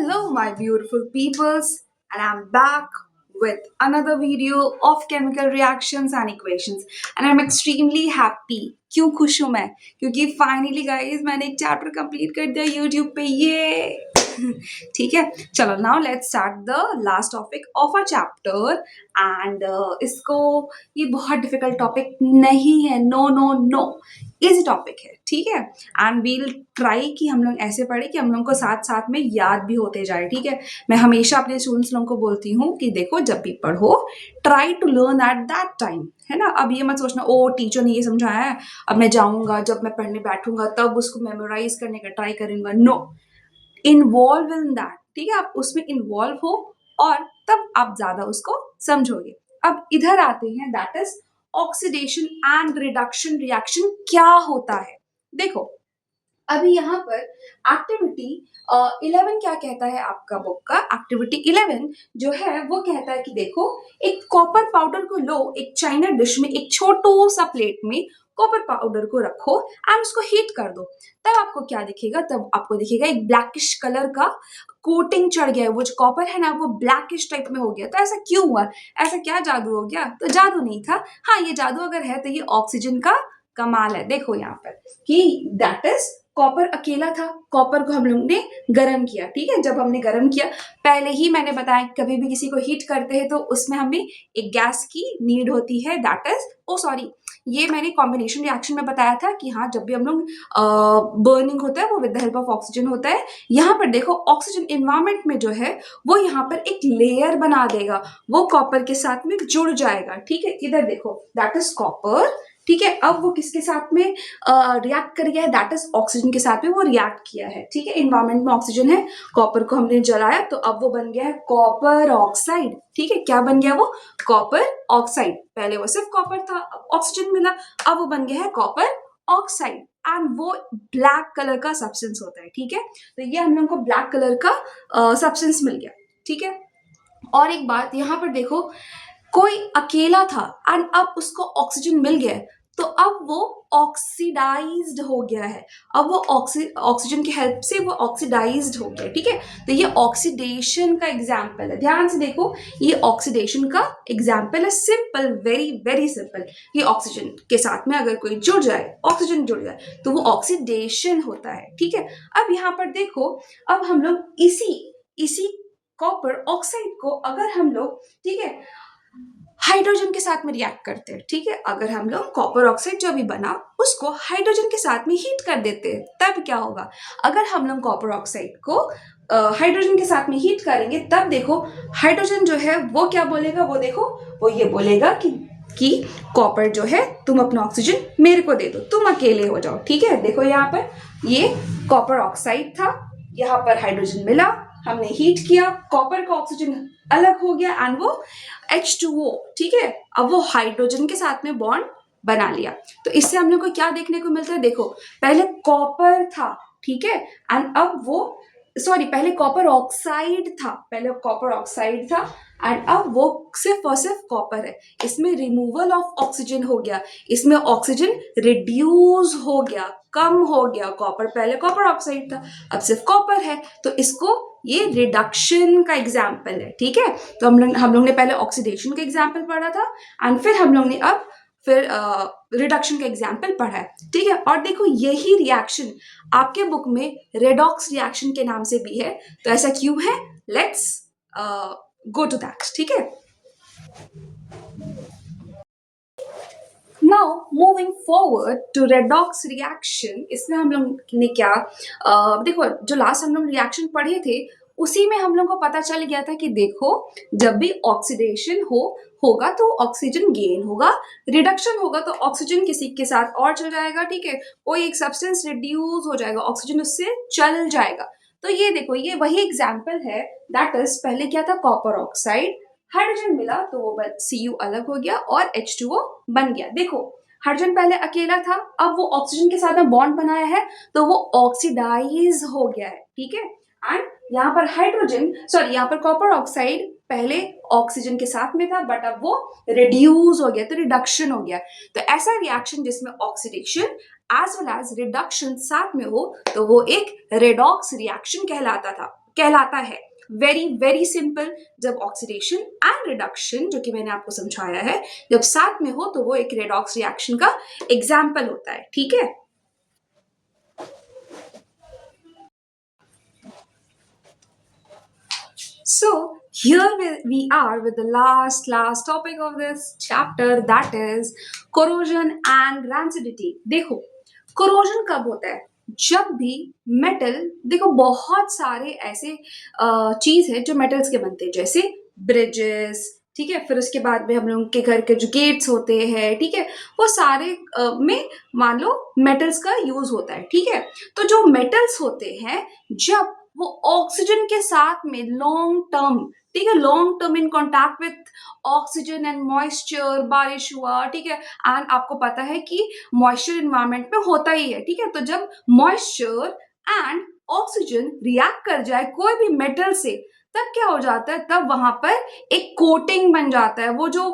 Hello, my beautiful peoples, and I'm back with another video of chemical reactions and equations. And I'm extremely happy. क्यों खुश हूँ मैं? क्योंकि finally guys मैंने एक chapter complete कर दिया YouTube पे ये ठीक है चलो now let's start the last topic of our chapter and इसको ये बहुत difficult topic नहीं है no easy topic है ठीक है एंड वील ट्राई कि हम लोग ऐसे पढ़े कि हम लोग को साथ साथ में याद भी होते जाए ठीक है मैं हमेशा अपने स्टूडेंट्स लोगों को बोलती हूँ कि देखो जब भी पढ़ो try to learn at that time है ना अब ये मत सोचना ओ टीचर ने ये समझाया है अब मैं जाऊंगा जब मैं पढ़ने बैठूंगा तब उसको मेमोराइज करने का ट्राई करूंगा नो इन्वॉल्व इन दैट ठीक है आप उसमें इन्वॉल्व हो और तब आप ज्यादा उसको समझोगे अब इधर आते हैं that is oxidation and reduction reaction क्या होता है देखो अभी यहाँ पर एक्टिविटी 11 क्या कहता है आपका बुक का एक्टिविटी 11 जो है वो कहता है कि देखो एक कॉपर पाउडर को लो एक चाइना डिश में एक छोटो सा प्लेट में कॉपर पाउडर को रखो एंड उसको हीट कर दो तब आपको क्या दिखेगा तब आपको दिखेगा एक ब्लैकिश कलर का कोटिंग चढ़ गया है वो जो कॉपर है ना वो ब्लैकिश टाइप में हो गया तो ऐसा क्यों हुआ ऐसा क्या जादू हो गया तो जादू नहीं था हाँ ये जादू अगर है तो ये ऑक्सीजन का कमाल है देखो यहाँ पर कि दैट इज कॉपर अकेला था कॉपर को हम लोग ने गर्म किया ठीक है जब हमने गर्म किया पहले ही मैंने बताया कभी भी किसी को हीट करते हैं तो उसमें हमें एक गैस की नीड होती है दैट इज ओ सॉरी ये मैंने कॉम्बिनेशन रिएक्शन में बताया था कि हाँ जब भी हम लोग बर्निंग होता है वो with the help of oxygen होता है यहाँ पर देखो ऑक्सीजन इन्वायरमेंट में जो है वो यहाँ पर एक लेयर बना देगा वो कॉपर के साथ में जुड़ जाएगा ठीक है इधर देखो दैट इज कॉपर ठीक है अब वो किसके साथ में रिएक्ट कर गया है दैट इज ऑक्सीजन के साथ में वो रिएक्ट किया है ठीक है इन्वायरमेंट में ऑक्सीजन है कॉपर को हमने जलाया तो अब वो बन गया है कॉपर ऑक्साइड ठीक है क्या बन गया वो कॉपर ऑक्साइड पहले वो सिर्फ कॉपर था ऑक्सीजन मिला अब वो बन गया है कॉपर ऑक्साइड एंड वो ब्लैक कलर का सब्सटेंस होता है ठीक है तो ये हम लोग को ब्लैक कलर का सब्सटेंस मिल गया ठीक है और एक बात यहाँ पर देखो कोई अकेला था एंड अब उसको ऑक्सीजन मिल गया तो अब वो ऑक्सीडाइज्ड हो गया है अब वो ऑक्सीजन की हेल्प से वो ऑक्सीडाइज्ड हो गया ठीक है तो ये ऑक्सीडेशन का एग्जाम्पल है ध्यान से देखो ये ऑक्सीडेशन का एग्जाम्पल है सिंपल वेरी वेरी सिंपल ये ऑक्सीजन के साथ में अगर कोई जुड़ जाए ऑक्सीजन जुड़ जाए तो वो ऑक्सीडेशन होता है ठीक है अब यहाँ पर देखो अब हम लोग इसी कॉपर ऑक्साइड को अगर हम लोग ठीक है हाइड्रोजन के साथ में रिएक्ट करते हैं ठीक है अगर हम लोग कॉपर ऑक्साइड जो अभी बना उसको हाइड्रोजन के साथ में हीट कर देते हैं तब क्या होगा अगर हम लोग कॉपर ऑक्साइड को हाइड्रोजन के साथ में हीट करेंगे तब देखो हाइड्रोजन जो है वो क्या बोलेगा वो देखो वो ये बोलेगा कि कॉपर जो है तुम अपना ऑक्सीजन मेरे को दे दो तुम अकेले हो जाओ ठीक है देखो यहाँ पर ये कॉपर ऑक्साइड था यहाँ पर हाइड्रोजन मिला हमने हीट किया कॉपर का ऑक्सीजन अलग हो गया एंड वो H2O ठीक है अब वो हाइड्रोजन के साथ में बॉन्ड बना लिया तो इससे हम लोग को क्या देखने को मिलता है देखो पहले कॉपर था ठीक है एंड अब वो सॉरी पहले कॉपर ऑक्साइड था एंड अब वो सिर्फ और सिर्फ कॉपर है इसमें रिमूवल ऑफ ऑक्सीजन हो गया इसमें ऑक्सीजन रिड्यूस हो गया कम हो गया कॉपर पहले कॉपर ऑक्साइड था अब सिर्फ कॉपर है तो इसको ये रिडक्शन का एग्जाम्पल है ठीक है तो हम लोग ने पहले ऑक्सीडेशन का एग्जाम्पल पढ़ा था एंड फिर हम लोग ने अब फिर रिडक्शन का एग्जाम्पल पढ़ा है ठीक है और देखो यही रिएक्शन आपके बुक में रेडॉक्स रिएक्शन के नाम से भी है तो ऐसा क्यों है लेट्स गो टू दैट ठीक है now moving forward to redox reaction इसमें हम लोग ने क्या देखो जो लास्ट हम लोग रिएक्शन पढ़े थे उसी में हम लोग को पता चल गया था कि देखो जब भी ऑक्सीडेशन होगा तो ऑक्सीजन गेन होगा रिडक्शन होगा तो ऑक्सीजन किसी के साथ और चल जाएगा ठीक है कोई एक सब्सटेंस रिड्यूस हो जाएगा ऑक्सीजन उससे चल जाएगा तो ये देखो ये वही एग्जाम्पल है दैट इज पहले क्या था कॉपर ऑक्साइड हाइड्रोजन मिला तो वो Cu अलग हो गया और H2O बन गया देखो हाइड्रोजन पहले अकेला था अब वो ऑक्सीजन के साथ में बॉन्ड बनाया है तो वो ऑक्सीडाइज हो गया है ठीक है एंड यहाँ पर यहाँ पर कॉपर ऑक्साइड पहले ऑक्सीजन के साथ में था बट अब वो रिड्यूस हो गया तो रिडक्शन हो गया तो ऐसा रिएक्शन जिसमें oxidation as well as reduction साथ में हो तो वो एक रेडॉक्स रिएक्शन कहलाता था कहलाता है। Very very simple. जब ऑक्सीडेशन एंड रिडक्शन, जो कि मैंने आपको समझाया है, जब साथ में हो तो वो एक रेडॉक्स रिएक्शन का एग्जाम्पल होता है। ठीक है। So here we are with the last topic of this chapter, that is corrosion and rancidity. देखो corrosion कब होता है? जब भी मेटल, देखो बहुत सारे ऐसे चीज है जो मेटल्स के बनते हैं, जैसे ब्रिजेस, ठीक है, फिर उसके बाद में हम लोगों के घर के जो गेट्स होते हैं, ठीक है, वो सारे में मान लो मेटल्स का यूज होता है। ठीक है। तो जो मेटल्स होते हैं, जब वो ऑक्सीजन के साथ में लॉन्ग टर्म, ठीक है, long term in contact with oxygen and moisture, बारिश हुआ, ठीक है, एंड आपको पता है कि मॉइस्चर इन्वायरमेंट में होता ही है। ठीक है। तो जब मॉइस्चर एंड ऑक्सीजन रिएक्ट कर जाए कोई भी मेटल से, तब क्या हो जाता है, तब वहां पर एक कोटिंग बन जाता है। वो जो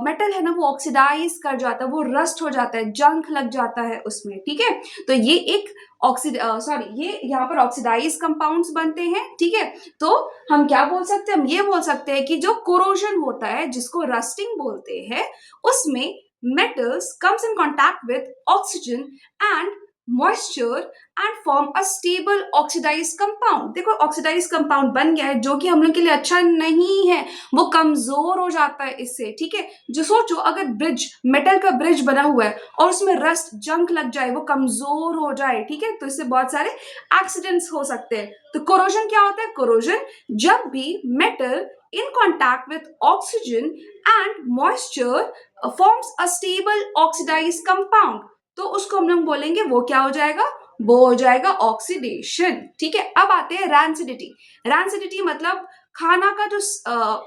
मेटल है ना, वो ऑक्सीडाइज कर जाता है, वो रस्ट हो जाता है, जंक लग जाता है उसमें। ठीक है। तो ये एक ये यहाँ पर ऑक्सीडाइज कंपाउंड्स बनते हैं। ठीक है। तो हम क्या बोल सकते हैं, हम ये बोल सकते हैं कि जो कोरोजन होता है, जिसको रस्टिंग बोलते हैं, उसमें metals comes in contact with oxygen and moisture and form a stable oxidized compound। देखो ऑक्सीडाइज कंपाउंड बन गया है, जो कि हम लोग के लिए अच्छा नहीं है, वो कमजोर हो जाता है इससे। ठीक है। जो सोचो, अगर ब्रिज, मेटल का ब्रिज बना हुआ है और उसमें रस्ट, जंक लग जाए, वो कमजोर हो जाए, ठीक है, तो इससे बहुत सारे एक्सीडेंट्स हो सकते हैं। तो कोरोजन क्या होता है? कोरोजन जब भी metal in contact with oxygen and moisture forms a stable oxidized compound, तो उसको हम लोग बोलेंगे, वो क्या हो जाएगा? वो हो जाएगा ऑक्सीडेशन। ठीक है। अब आते हैं रैंसिडिटी। रैंसिडिटी मतलब खाना का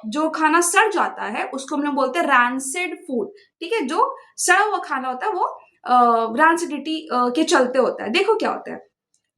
जो खाना सड़ जाता है, उसको हम लोग बोलते हैं रैंसिड फूड। ठीक है। जो सड़ा हुआ खाना होता है वो रैंसिडिटी के चलते होता है। देखो क्या होता है,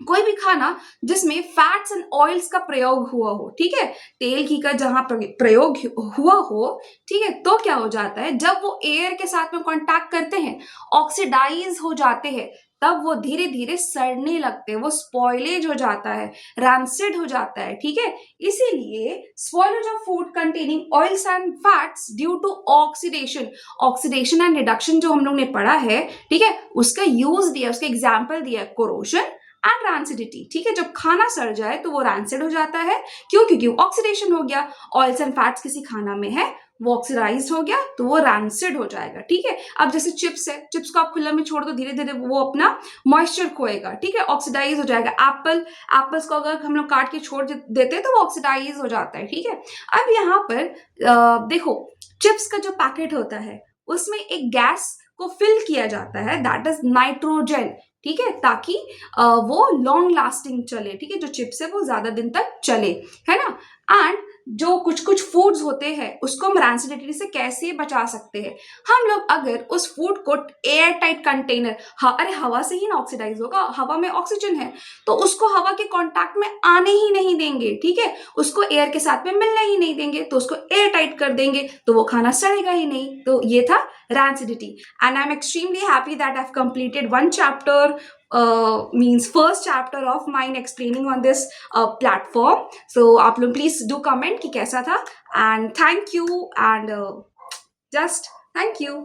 कोई भी खाना जिसमें फैट्स एंड ऑयल्स का प्रयोग हुआ हो, ठीक है, तेल घी का जहां प्रयोग हुआ हो, ठीक है, तो क्या हो जाता है, जब वो एयर के साथ में कांटेक्ट करते हैं, ऑक्सीडाइज हो जाते हैं, तब वो धीरे धीरे सड़ने लगते हैं, वो स्पॉइलेज हो जाता है, रैंसिड हो जाता है। ठीक है। इसीलिए spoilage of food containing oils and fats due to oxidation, oxidation and reduction जो हम लोग ने पढ़ा है, ठीक है, उसका यूज दिया, उसका एग्जाम्पल दिया, कोरोजन एंड रैंसिडिटी। ठीक है। जब खाना सड़ जाए तो वो रैंसिड हो जाता है। क्यों? क्योंकि ऑक्सीडेशन हो गया, ऑयल्स एंड फैट्स किसी खाना में है, वो ऑक्सीडाइज हो गया, तो वो रैंसिड हो जाएगा। ठीक है। अब जैसे चिप्स है, चिप्स को आप खुला में छोड़ दो, धीरे धीरे वो अपना मॉइस्चर खोएगा, ठीक है, ऑक्सीडाइज हो जाएगा। एप्पल्स को अगर हम लोग काट के छोड़ देते हैं तो वो ऑक्सीडाइज हो जाता है। ठीक है। अब यहाँ पर देखो, चिप्स का जो पैकेट होता है, उसमें एक गैस को फिल किया जाता है, दैट इज नाइट्रोजन। ठीक है। ताकि वो लॉन्ग लास्टिंग चले, ठीक है, जो चिप्स है वो ज्यादा दिन तक चले, है ना। एंड जो कुछ कुछ फूड्स होते हैं, उसको हम रैंसिडिटी से कैसे बचा सकते हैं, हम लोग अगर उस फूड को एयर टाइट कंटेनर, अरे हवा से ही ना ऑक्सीडाइज होगा, हवा में ऑक्सीजन है, तो उसको हवा के कांटेक्ट में आने ही नहीं देंगे। ठीक है। उसको एयर के साथ में मिलने ही नहीं देंगे, तो उसको एयर टाइट कर देंगे, तो वो खाना सड़ेगा ही नहीं। तो ये था rancidity, and I'm extremely happy that I've completed one chapter, means first chapter of mine explaining on this platform. So आप लोग please do comment कि कैसा था, and thank you, and just thank you.